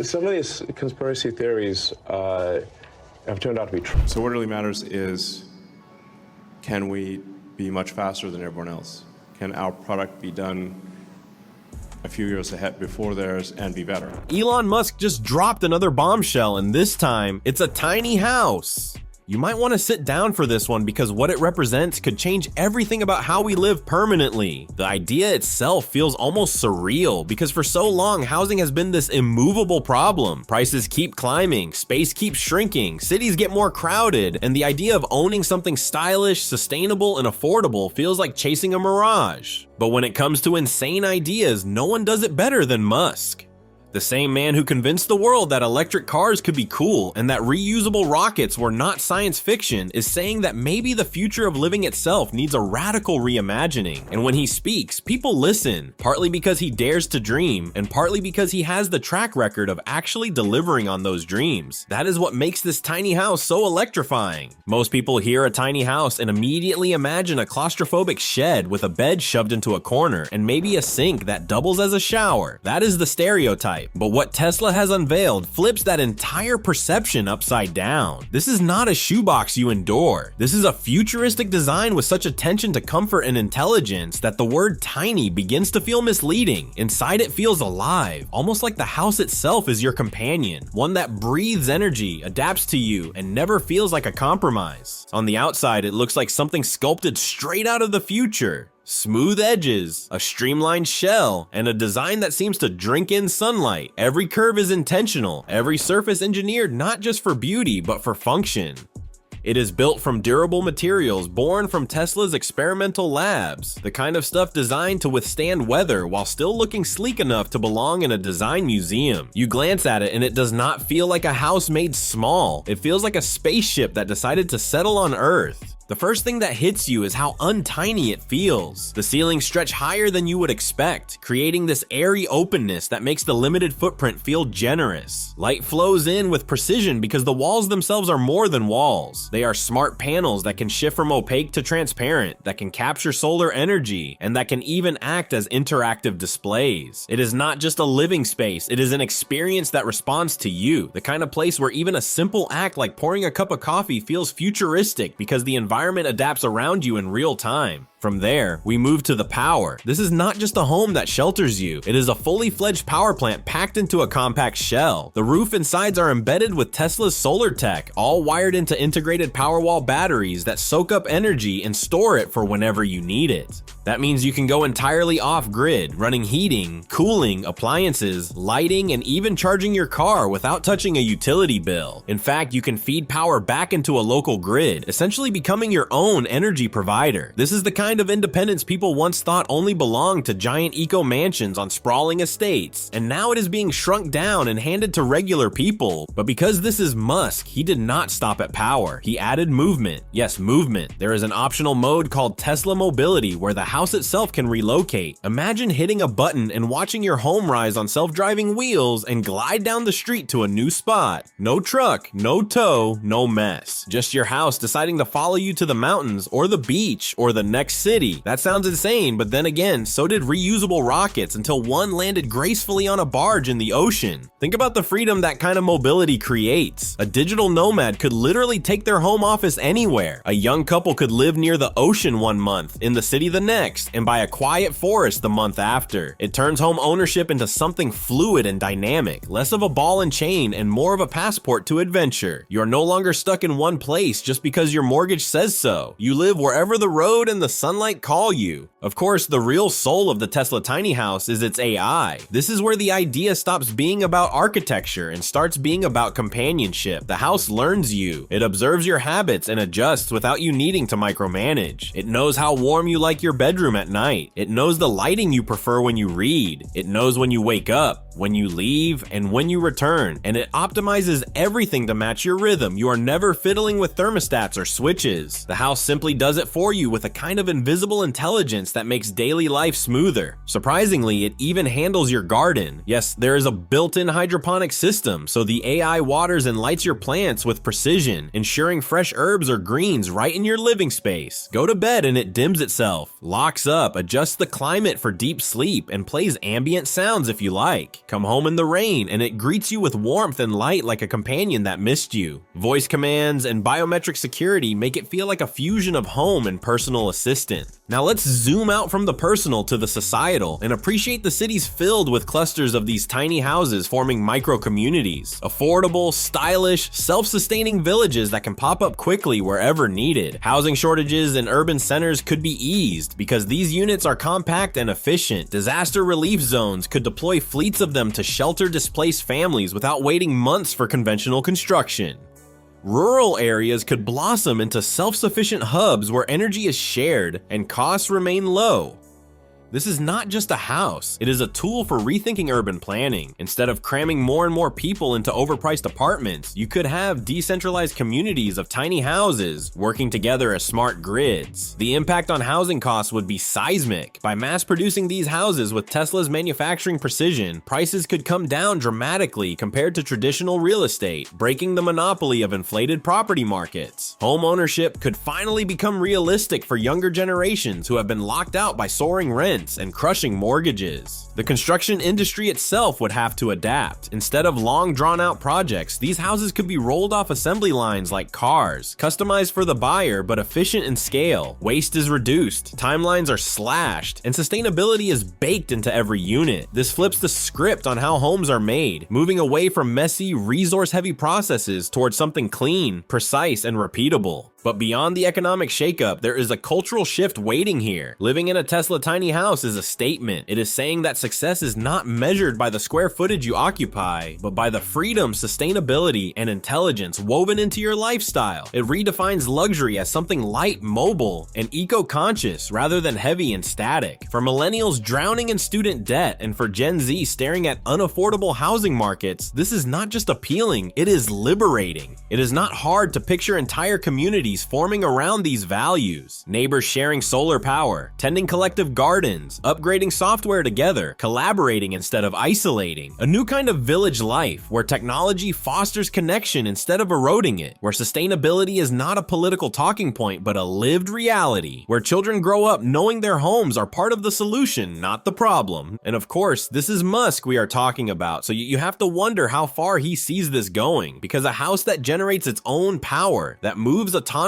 Some of these conspiracy theories have turned out to be true. So what really matters is, can we be much faster than everyone else? Can our product be done a few years ahead before theirs and be better? Elon Musk just dropped another bombshell, and this time, it's a tiny house. You might want to sit down for this one because what it represents could change everything about how we live permanently. The idea itself feels almost surreal because for so long, housing has been this immovable problem. Prices keep climbing, space keeps shrinking, cities get more crowded, and the idea of owning something stylish, sustainable, and affordable feels like chasing a mirage. But when it comes to insane ideas, no one does it better than Musk. The same man who convinced the world that electric cars could be cool and that reusable rockets were not science fiction is saying that maybe the future of living itself needs a radical reimagining. And when he speaks, people listen, partly because he dares to dream, and partly because he has the track record of actually delivering on those dreams. That is what makes this tiny house so electrifying. Most people hear a tiny house and immediately imagine a claustrophobic shed with a bed shoved into a corner and maybe a sink that doubles as a shower. That is the stereotype. But what Tesla has unveiled flips that entire perception upside down. This is not a shoebox you endure. This is a futuristic design with such attention to comfort and intelligence that the word tiny begins to feel misleading. Inside it feels alive, almost like the house itself is your companion, one that breathes energy, adapts to you, and never feels like a compromise. On the outside, it looks like something sculpted straight out of the future. Smooth edges, a streamlined shell, and a design that seems to drink in sunlight. Every curve is intentional, every surface engineered not just for beauty, but for function. It is built from durable materials born from Tesla's experimental labs, the kind of stuff designed to withstand weather while still looking sleek enough to belong in a design museum. You glance at it and it does not feel like a house made small. It feels like a spaceship that decided to settle on Earth. The first thing that hits you is how untiny it feels. The ceilings stretch higher than you would expect, creating this airy openness that makes the limited footprint feel generous. Light flows in with precision because the walls themselves are more than walls. They are smart panels that can shift from opaque to transparent, that can capture solar energy, and that can even act as interactive displays. It is not just a living space, it is an experience that responds to you, the kind of place where even a simple act like pouring a cup of coffee feels futuristic because the environment adapts around you in real time. From there, we move to the power. This is not just a home that shelters you. It is a fully fledged power plant packed into a compact shell. The roof and sides are embedded with Tesla's solar tech, all wired into integrated Powerwall batteries that soak up energy and store it for whenever you need it. That means you can go entirely off-grid, running heating, cooling, appliances, lighting, and even charging your car without touching a utility bill. In fact, you can feed power back into a local grid, essentially becoming your own energy provider. This is the kind of independence people once thought only belonged to giant eco-mansions on sprawling estates, and now it is being shrunk down and handed to regular people. But because this is Musk, he did not stop at power. He added movement. Yes, movement. There is an optional mode called Tesla Mobility where the house itself can relocate. Imagine hitting a button and watching your home rise on self-driving wheels and glide down the street to a new spot. No truck, no tow, no mess. Just your house deciding to follow you to the mountains or the beach or the next city. That sounds insane, but then again, so did reusable rockets until one landed gracefully on a barge in the ocean. Think about the freedom that kind of mobility creates. A digital nomad could literally take their home office anywhere. A young couple could live near the ocean one month, in the city the next, and by a quiet forest the month after. It turns home ownership into something fluid and dynamic, less of a ball and chain and more of a passport to adventure. You're no longer stuck in one place just because your mortgage says so. You live wherever the road and the sunlight call you. Of course, the real soul of the Tesla tiny house is its AI. This is where the idea stops being about architecture and starts being about companionship. The house learns you. It observes your habits and adjusts without you needing to micromanage. It knows how warm you like your bedroom at night. It knows the lighting you prefer when you read. It knows when you wake up, when you leave, and when you return. And it optimizes everything to match your rhythm. You are never fiddling with thermostats or switches. The house simply does it for you with a kind of invisible intelligence that makes daily life smoother. Surprisingly, it even handles your garden. Yes, there is a built-in hydroponic system, so the AI waters and lights your plants with precision, ensuring fresh herbs or greens right in your living space. Go to bed and it dims itself, locks up, adjusts the climate for deep sleep, and plays ambient sounds if you like. Come home in the rain, and it greets you with warmth and light like a companion that missed you. Voice commands and biometric security make it feel like a fusion of home and personal assistant. Now let's zoom out from the personal to the societal and appreciate the cities filled with clusters of these tiny houses forming micro-communities. Affordable, stylish, self-sustaining villages that can pop up quickly wherever needed. Housing shortages in urban centers could be eased because these units are compact and efficient. Disaster relief zones could deploy fleets of them to shelter displaced families without waiting months for conventional construction. Rural areas could blossom into self-sufficient hubs where energy is shared and costs remain low. This is not just a house, it is a tool for rethinking urban planning. Instead of cramming more and more people into overpriced apartments, you could have decentralized communities of tiny houses working together as smart grids. The impact on housing costs would be seismic. By mass producing these houses with Tesla's manufacturing precision, prices could come down dramatically compared to traditional real estate, breaking the monopoly of inflated property markets. Home ownership could finally become realistic for younger generations who have been locked out by soaring rents and crushing mortgages. The construction industry itself would have to adapt. Instead of long drawn-out projects, these houses could be rolled off assembly lines like cars, customized for the buyer but efficient in scale. Waste is reduced, timelines are slashed, and sustainability is baked into every unit. This flips the script on how homes are made, moving away from messy, resource-heavy processes towards something clean, precise, and repeatable. But beyond the economic shakeup, there is a cultural shift waiting here. Living in a Tesla tiny house is a statement. It is saying that success is not measured by the square footage you occupy, but by the freedom, sustainability, and intelligence woven into your lifestyle. It redefines luxury as something light, mobile, and eco-conscious rather than heavy and static. For millennials drowning in student debt and for Gen Z staring at unaffordable housing markets, this is not just appealing, it is liberating. It is not hard to picture entire communities forming around these values. Neighbors sharing solar power, tending collective gardens, upgrading software together, collaborating instead of isolating. A new kind of village life where technology fosters connection instead of eroding it, where sustainability is not a political talking point but a lived reality, where children grow up knowing their homes are part of the solution, not the problem. And of course, this is Musk we are talking about, so you have to wonder how far he sees this going, because a house that generates its own power, that moves autonomously,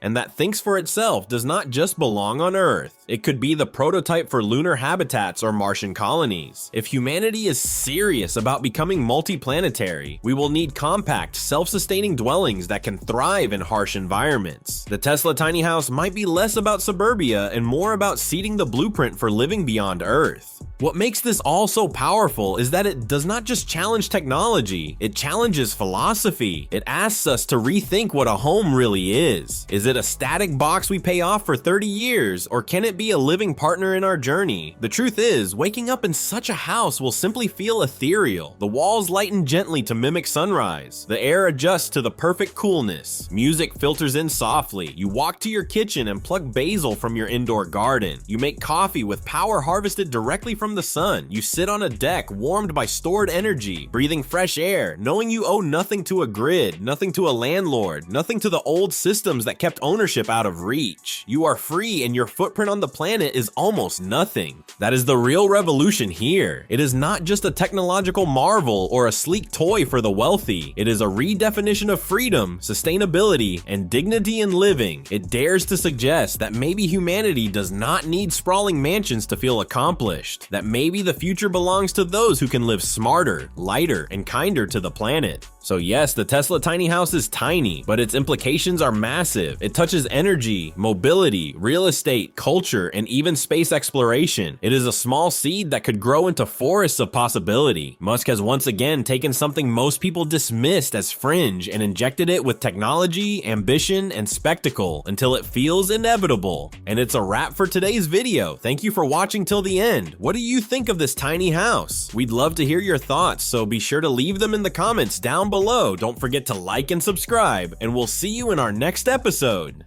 and that thinks for itself does not just belong on Earth. It could be the prototype for lunar habitats or Martian colonies. If humanity is serious about becoming multiplanetary, we will need compact, self-sustaining dwellings that can thrive in harsh environments. The Tesla tiny house might be less about suburbia and more about seeding the blueprint for living beyond Earth. What makes this all so powerful is that it does not just challenge technology, it challenges philosophy. It asks us to rethink what a home really is. Is it a static box we pay off for 30 years, or can it be a living partner in our journey? The truth is, waking up in such a house will simply feel ethereal. The walls lighten gently to mimic sunrise. The air adjusts to the perfect coolness. Music filters in softly. You walk to your kitchen and pluck basil from your indoor garden. You make coffee with power harvested directly from the sun. You sit on a deck warmed by stored energy, breathing fresh air, knowing you owe nothing to a grid, nothing to a landlord, nothing to the old systems that kept ownership out of reach. You are free and your footprint on the planet is almost nothing. That is the real revolution here. It is not just a technological marvel or a sleek toy for the wealthy. It is a redefinition of freedom, sustainability, and dignity in living. It dares to suggest that maybe humanity does not need sprawling mansions to feel accomplished. That maybe the future belongs to those who can live smarter, lighter, and kinder to the planet. So yes, the Tesla tiny house is tiny, but its implications are massive. It touches energy, mobility, real estate, culture, and even space exploration. It is a small seed that could grow into forests of possibility. Musk has once again taken something most people dismissed as fringe and injected it with technology, ambition, and spectacle until it feels inevitable. And it's a wrap for today's video. Thank you for watching till the end. What do you think of this tiny house? We'd love to hear your thoughts, so be sure to leave them in the comments down below. Don't forget to like and subscribe, and we'll see you in our next episode.